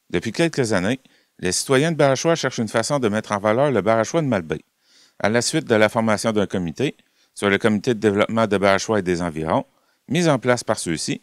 Depuis quelques années, les citoyens de Barachois cherchent une façon de mettre en valeur le Barachois de Malbaie. À la suite de la formation d'un comité, soit le comité de développement de Barachois et des environs, mis en place par ceux-ci,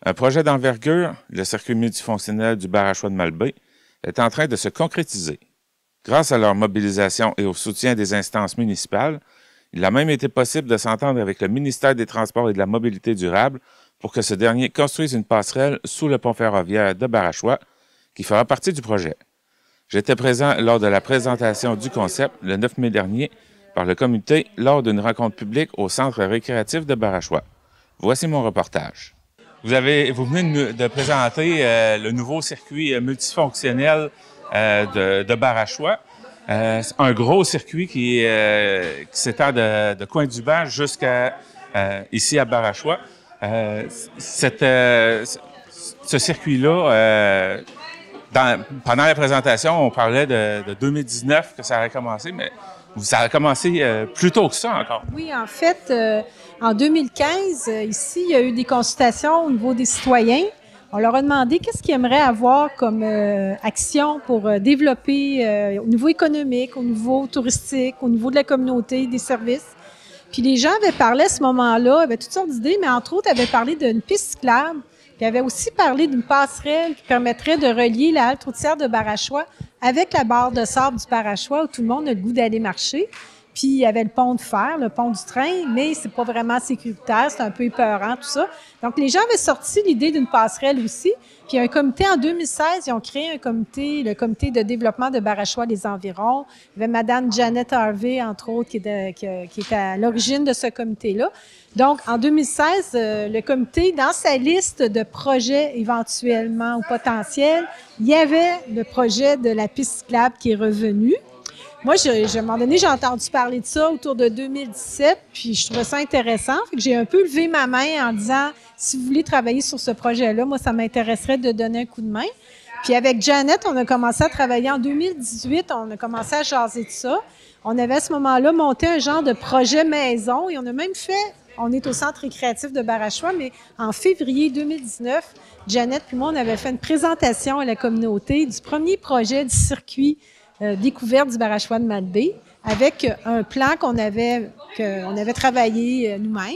un projet d'envergure, le circuit multifonctionnel du Barachois de Malbaie, est en train de se concrétiser. Grâce à leur mobilisation et au soutien des instances municipales, il a même été possible de s'entendre avec le ministère des Transports et de la Mobilité durable pour que ce dernier construise une passerelle sous le pont ferroviaire de Barachois, qui fera partie du projet. J'étais présent lors de la présentation du concept le 9 mai dernier par le comité lors d'une rencontre publique au centre récréatif de Barachois. Voici mon reportage. Vous venez de présenter le nouveau circuit multifonctionnel de Barachois. Un gros circuit qui s'étend de Coin-du-Banc jusqu'à ici à Barachois. Ce circuit-là, pendant la présentation, on parlait de 2019 que ça aurait commencé, mais ça a commencé plus tôt que ça encore. Oui, en fait, en 2015, ici, il y a eu des consultations au niveau des citoyens. On leur a demandé qu'est-ce qu'ils aimeraient avoir comme action pour développer au niveau économique, au niveau touristique, au niveau de la communauté, des services. Puis les gens avaient parlé à ce moment-là, avaient toutes sortes d'idées, mais entre autres, avaient parlé d'une piste cyclable, puis avaient aussi parlé d'une passerelle qui permettrait de relier la halte routière de Barachois avec la barre de sable du Barachois où tout le monde a le goût d'aller marcher. Puis il y avait le pont de fer, le pont du train, mais c'est pas vraiment sécuritaire, c'est un peu épeurant, tout ça. Donc les gens avaient sorti l'idée d'une passerelle aussi. Puis un comité en 2016, ils ont créé un comité, le comité de développement de Barachois les environs. Il y avait Mme Janet Harvey, entre autres, qui est à l'origine de ce comité-là. Donc, en 2016, le comité, dans sa liste de projets éventuellement ou potentiels, il y avait le projet de la piste cyclable qui est revenu. Moi, à un moment donné, j'ai entendu parler de ça autour de 2017, puis je trouvais ça intéressant. Fait que j'ai un peu levé ma main en disant, si vous voulez travailler sur ce projet-là, moi, ça m'intéresserait de donner un coup de main. Puis avec Janet, on a commencé à travailler en 2018, on a commencé à jaser de ça. On avait à ce moment-là monté un genre de projet maison et on a même fait, on est au centre récréatif de Barachois, mais en février 2019, Janet puis moi, on avait fait une présentation à la communauté du premier projet du circuit découverte du Barachois de Malbaie avec un plan qu'on avait travaillé nous-mêmes.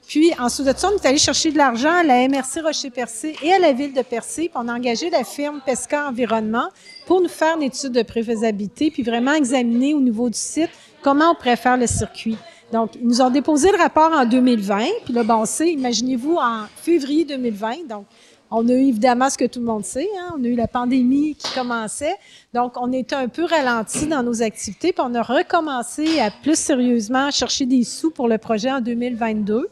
Puis, ensuite de ça, on est allé chercher de l'argent à la MRC Rocher-Percé et à la ville de Percé. Puis, on a engagé la firme Pesca Environnement pour nous faire une étude de préfaisabilité puis vraiment examiner au niveau du site comment on pourrait faire le circuit. Donc, ils nous ont déposé le rapport en 2020. Puis là, bon, c'est, imaginez-vous, en février 2020. Donc, on a eu évidemment ce que tout le monde sait, hein? On a eu la pandémie qui commençait. Donc, on était un peu ralenti dans nos activités. Puis, on a recommencé à plus sérieusement chercher des sous pour le projet en 2022.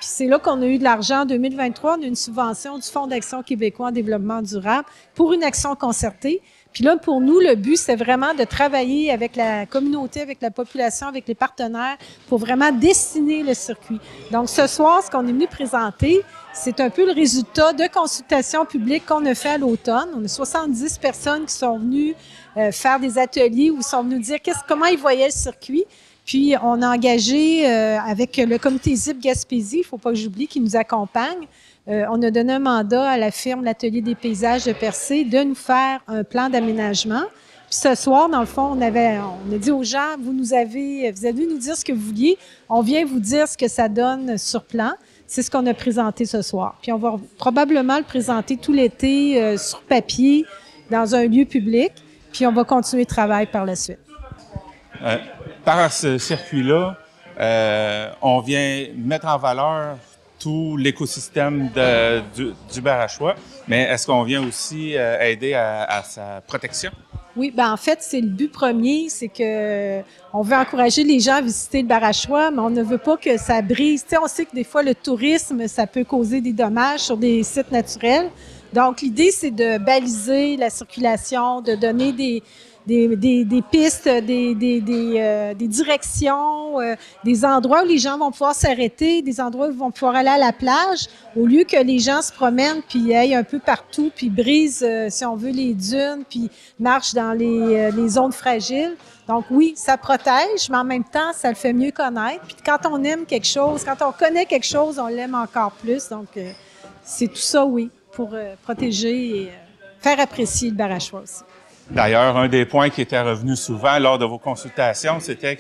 Puis, c'est là qu'on a eu de l'argent en 2023. On a eu une subvention du Fonds d'action québécois en développement durable pour une action concertée. Puis là, pour nous, le but, c'est vraiment de travailler avec la communauté, avec la population, avec les partenaires pour vraiment dessiner le circuit. Donc, ce soir, ce qu'on est venu présenter, c'est un peu le résultat de consultations publiques qu'on a fait à l'automne. On a 70 personnes qui sont venues faire des ateliers où ils sont venus dire comment ils voyaient le circuit. Puis, on a engagé avec le comité ZIP Gaspésie, il ne faut pas que j'oublie, qui nous accompagne. On a donné un mandat à la firme L'Atelier des paysages de Percé de nous faire un plan d'aménagement. Puis ce soir, dans le fond, on a dit aux gens, vous avez dû nous dire ce que vous vouliez. On vient vous dire ce que ça donne sur plan. C'est ce qu'on a présenté ce soir. Puis on va probablement le présenter tout l'été sur papier dans un lieu public. Puis on va continuer le travail par la suite. Par ce circuit-là, on vient mettre en valeur tout l'écosystème du Barachois, mais est-ce qu'on vient aussi aider à sa protection? Oui, en fait, c'est le but premier, c'est que on veut encourager les gens à visiter le Barachois, mais on ne veut pas que ça brise. Tu sais, on sait que des fois, le tourisme, ça peut causer des dommages sur des sites naturels. Donc, l'idée, c'est de baliser la circulation, de donner des pistes, des directions, des endroits où les gens vont pouvoir s'arrêter, des endroits où ils vont pouvoir aller à la plage, au lieu que les gens se promènent puis aillent un peu partout, puis brisent, si on veut, les dunes, puis marchent dans les zones fragiles. Donc oui, ça protège, mais en même temps, ça le fait mieux connaître. Puis quand on aime quelque chose, quand on connaît quelque chose, on l'aime encore plus. Donc c'est tout ça, oui, pour protéger et faire apprécier le Barachois aussi. D'ailleurs, un des points qui était revenu souvent lors de vos consultations, c'était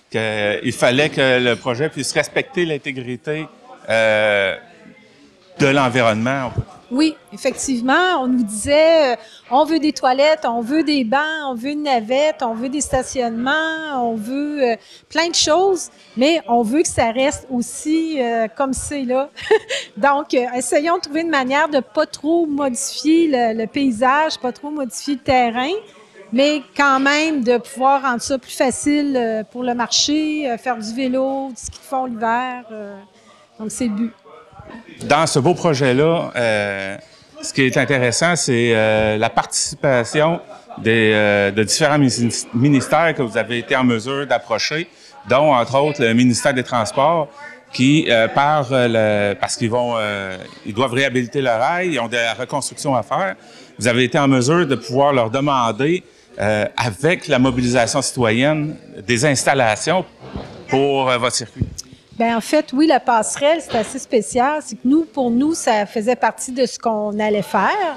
qu'il fallait que le projet puisse respecter l'intégrité de l'environnement. Oui, effectivement, on nous disait, on veut des toilettes, on veut des bancs, on veut une navette, on veut des stationnements, on veut plein de choses, mais on veut que ça reste aussi comme c'est là. Donc, essayons de trouver une manière de pas trop modifier le paysage, pas trop modifier le terrain, mais quand même de pouvoir rendre ça plus facile pour le marché, faire du vélo, du ski de fond l'hiver. Donc, c'est le but. Dans ce beau projet-là, ce qui est intéressant, c'est la participation de différents ministères que vous avez été en mesure d'approcher, dont, entre autres, le ministère des Transports, qui, parce qu'ils doivent réhabiliter le rail, ils ont de la reconstruction à faire. Vous avez été en mesure de pouvoir leur demander, avec la mobilisation citoyenne, des installations pour votre circuit. Bien, en fait, oui, la passerelle, c'est assez spécial. C'est que pour nous, ça faisait partie de ce qu'on allait faire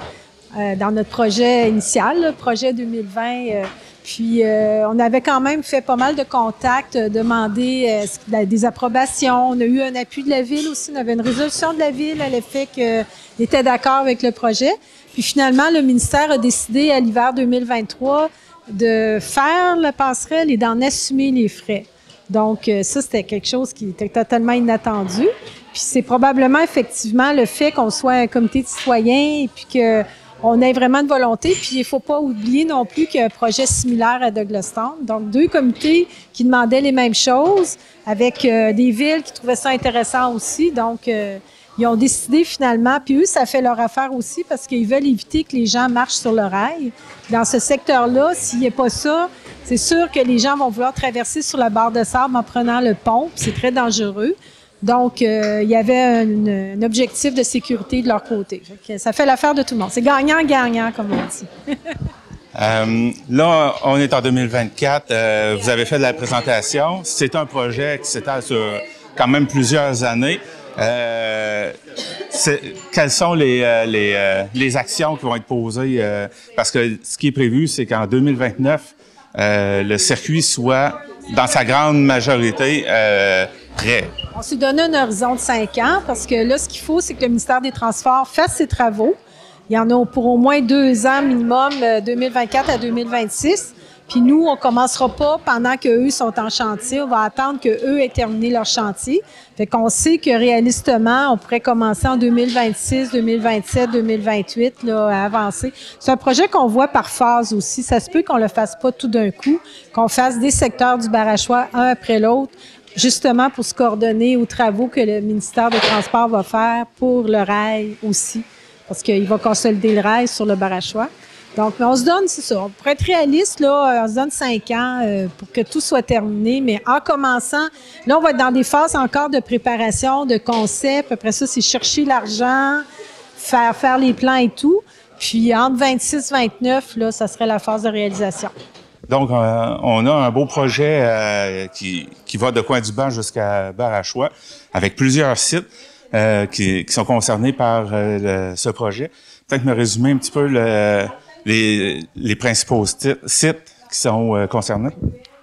dans notre projet initial, le projet 2020. Puis, on avait quand même fait pas mal de contacts, demandé des approbations. On a eu un appui de la Ville aussi. On avait une résolution de la Ville à l'effet qu'il était d'accord avec le projet. Puis, finalement, le ministère a décidé à l'hiver 2023 de faire la passerelle et d'en assumer les frais. Donc, ça, c'était quelque chose qui était totalement inattendu. Puis, c'est probablement, effectivement, le fait qu'on soit un comité de citoyens et puis qu'on ait vraiment de volonté. Puis, il ne faut pas oublier non plus qu'il y a un projet similaire à Douglastown. Donc, deux comités qui demandaient les mêmes choses avec des villes qui trouvaient ça intéressant aussi. Donc, ils ont décidé finalement, puis eux, ça fait leur affaire aussi parce qu'ils veulent éviter que les gens marchent sur le rail. Dans ce secteur-là, s'il n'y a pas ça, c'est sûr que les gens vont vouloir traverser sur la barre de sable en prenant le pont, puis c'est très dangereux. Donc, il y avait un objectif de sécurité de leur côté. Ça fait l'affaire de tout le monde. C'est gagnant-gagnant, comme on dit. Là, on est en 2024. Vous avez fait de la présentation. C'est un projet qui s'étale sur quand même plusieurs années. Quelles sont les actions qui vont être posées? Parce que ce qui est prévu, c'est qu'en 2029, le circuit soit, dans sa grande majorité, prêt. On s'est donné un horizon de 5 ans parce que là, ce qu'il faut, c'est que le ministère des Transports fasse ses travaux. Il y en a pour au moins 2 ans minimum, 2024 à 2026. Puis nous, on commencera pas pendant qu'eux sont en chantier. On va attendre qu'eux aient terminé leur chantier. Fait qu'on sait que réalistement, on pourrait commencer en 2026, 2027, 2028, là, à avancer. C'est un projet qu'on voit par phase aussi. Ça se peut qu'on le fasse pas tout d'un coup, qu'on fasse des secteurs du Barachois un après l'autre, justement pour se coordonner aux travaux que le ministère des Transports va faire pour le rail aussi, parce qu'il va consolider le rail sur le Barachois. Donc, on se donne, c'est ça, pour être réaliste, là, on se donne 5 ans pour que tout soit terminé, mais en commençant, là, on va être dans des phases encore de préparation, de concept. Après ça, c'est chercher l'argent, faire les plans et tout. Puis, entre 26 et 29, là, ça serait la phase de réalisation. Donc, on a un beau projet qui va de Coin-du-Banc jusqu'à Barachois, avec plusieurs sites qui sont concernés par ce projet. Peut-être me résumer un petit peu les principaux sites qui sont concernés?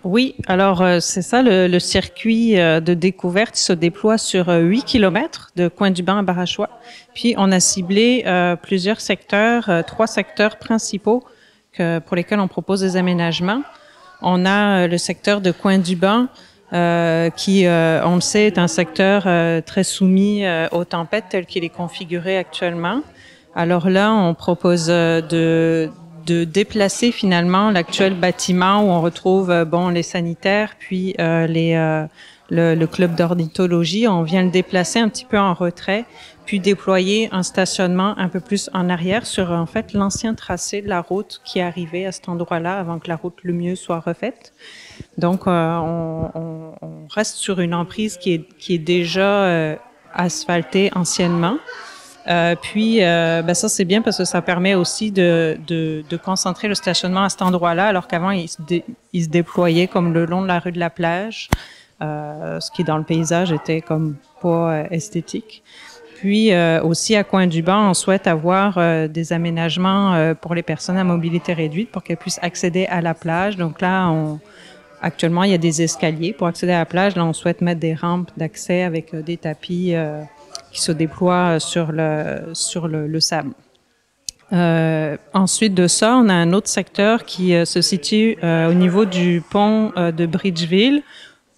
Oui, alors c'est ça, le circuit de découverte se déploie sur 8 kilomètres de Coin-du-Banc à Barachois. Puis on a ciblé plusieurs secteurs, 3 secteurs principaux pour lesquels on propose des aménagements. On a le secteur de Coin-du-Banc qui, on le sait, est un secteur très soumis aux tempêtes tel qu'il est configuré actuellement. Alors là, on propose de déplacer finalement l'actuel bâtiment où on retrouve les sanitaires puis le club d'ornithologie. On vient le déplacer un petit peu en retrait puis déployer un stationnement un peu plus en arrière sur en fait l'ancien tracé de la route qui est arrivé à cet endroit-là avant que la route le mieux soit refaite. Donc on reste sur une emprise qui est déjà asphaltée anciennement. Puis ça c'est bien parce que ça permet aussi de concentrer le stationnement à cet endroit-là, alors qu'avant il se déployait comme le long de la rue de la Plage, ce qui dans le paysage était comme pas esthétique. Puis aussi à Coin-du-Banc, on souhaite avoir des aménagements pour les personnes à mobilité réduite pour qu'elles puissent accéder à la plage. Donc là, actuellement, il y a des escaliers pour accéder à la plage. Là, on souhaite mettre des rampes d'accès avec des tapis qui se déploient sur le sable. Ensuite de ça, on a un autre secteur qui se situe au niveau du pont de Bridgeville,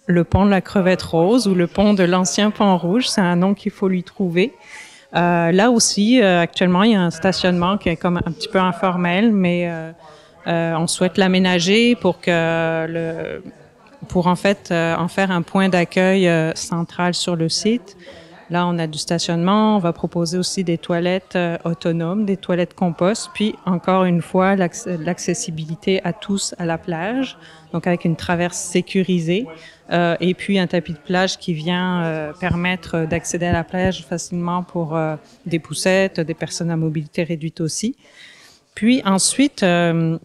le pont de la Crevette Rose ou le pont de l'ancien pont Rouge, c'est un nom qu'il faut lui trouver. Là aussi, actuellement, il y a un stationnement qui est comme un petit peu informel, mais on souhaite l'aménager pour en faire un point d'accueil central sur le site. Là, on a du stationnement. On va proposer aussi des toilettes autonomes, des toilettes compost, puis encore une fois, l'accessibilité à tous à la plage, donc avec une traverse sécurisée, et puis un tapis de plage qui vient permettre d'accéder à la plage facilement pour des poussettes, des personnes à mobilité réduite aussi. Puis ensuite, on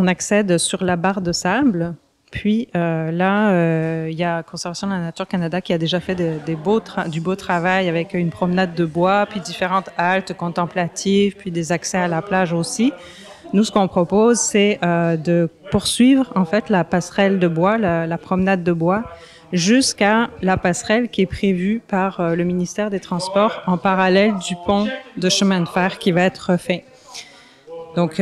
accède sur la barre de sable. Puis il y a Conservation de la Nature Canada qui a déjà fait du beau travail avec une promenade de bois, puis différentes haltes contemplatives, puis des accès à la plage aussi. Nous, ce qu'on propose, c'est de poursuivre en fait la passerelle de bois, la promenade de bois, jusqu'à la passerelle qui est prévue par le ministère des Transports en parallèle du pont de chemin de fer qui va être refait. Donc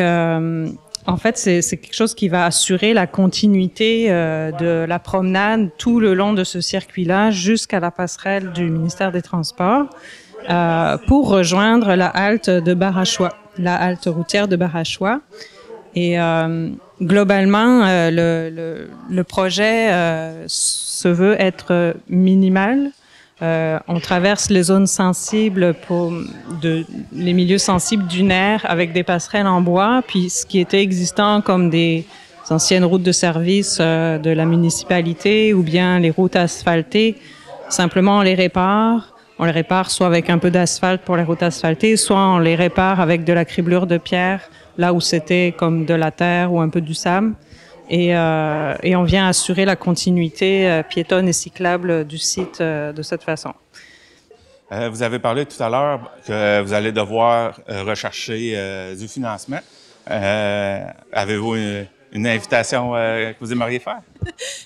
en fait, c'est quelque chose qui va assurer la continuité de la promenade tout le long de ce circuit-là jusqu'à la passerelle du ministère des Transports pour rejoindre la halte de Barachois, la halte routière de Barachois. Et globalement, le projet se veut être minimal. On traverse les zones sensibles les milieux sensibles dunaires avec des passerelles en bois, puis ce qui était existant comme des anciennes routes de service de la municipalité ou bien les routes asphaltées, simplement on les répare. On les répare soit avec un peu d'asphalte pour les routes asphaltées, soit on les répare avec de la criblure de pierre, là où c'était comme de la terre ou un peu du sable. Et on vient assurer la continuité piétonne et cyclable du site de cette façon. Vous avez parlé tout à l'heure que vous allez devoir rechercher du financement. Avez-vous une invitation que vous aimeriez faire?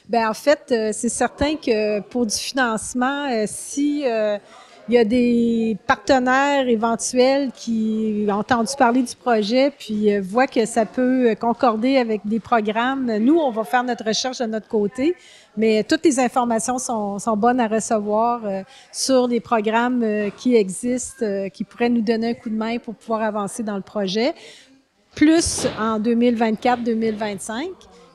Bien, en fait, c'est certain que pour du financement, si il y a des partenaires éventuels qui ont entendu parler du projet puis voient que ça peut concorder avec des programmes, nous, on va faire notre recherche de notre côté, mais toutes les informations sont bonnes à recevoir sur les programmes qui existent, qui pourraient nous donner un coup de main pour pouvoir avancer dans le projet, plus en 2024-2025.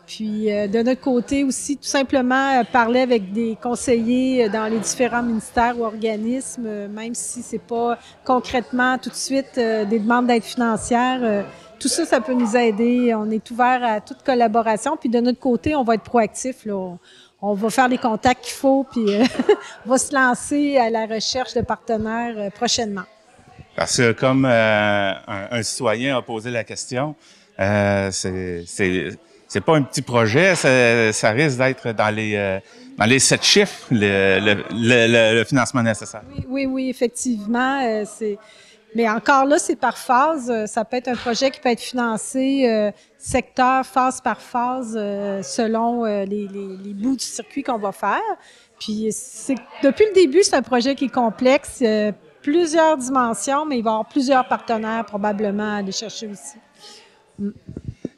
Puis, de notre côté aussi, tout simplement parler avec des conseillers dans les différents ministères ou organismes, même si c'est pas concrètement tout de suite des demandes d'aide financière. Tout ça, ça peut nous aider. On est ouvert à toute collaboration. Puis, de notre côté, on va être proactif, là. On va faire les contacts qu'il faut, puis on va se lancer à la recherche de partenaires prochainement. Parce que comme un citoyen a posé la question, c'est pas un petit projet, ça risque d'être dans les 7 chiffres, le financement nécessaire. Oui, effectivement. Mais encore là, c'est par phase. Ça peut être un projet qui peut être financé secteur, phase par phase, selon les bouts du circuit qu'on va faire. Puis, depuis le début, c'est un projet qui est complexe, plusieurs dimensions, mais il va y avoir plusieurs partenaires probablement à aller chercher aussi.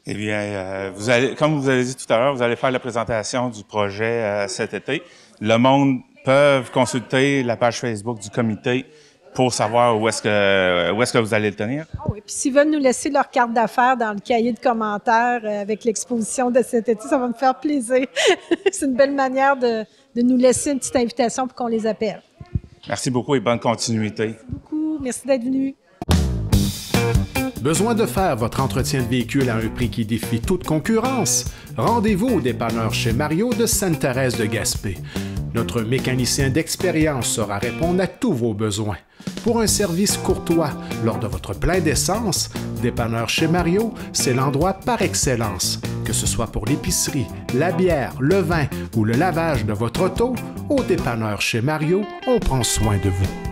Eh bien, comme vous avez dit tout à l'heure, vous allez faire la présentation du projet cet été. Le monde peut consulter la page Facebook du comité pour savoir où est-ce que vous allez le tenir. Ah oui, puis s'ils veulent nous laisser leur carte d'affaires dans le cahier de commentaires avec l'exposition de cet été, ça va me faire plaisir. C'est une belle manière de nous laisser une petite invitation pour qu'on les appelle. Merci beaucoup et bonne continuité. Merci beaucoup. Merci d'être venu. Besoin de faire votre entretien de véhicule à un prix qui défie toute concurrence? Rendez-vous au dépanneur chez Mario de Sainte-Thérèse de Gaspé. Notre mécanicien d'expérience saura répondre à tous vos besoins. Pour un service courtois lors de votre plein d'essence, dépanneur chez Mario, c'est l'endroit par excellence. Que ce soit pour l'épicerie, la bière, le vin ou le lavage de votre auto, au dépanneur chez Mario, on prend soin de vous.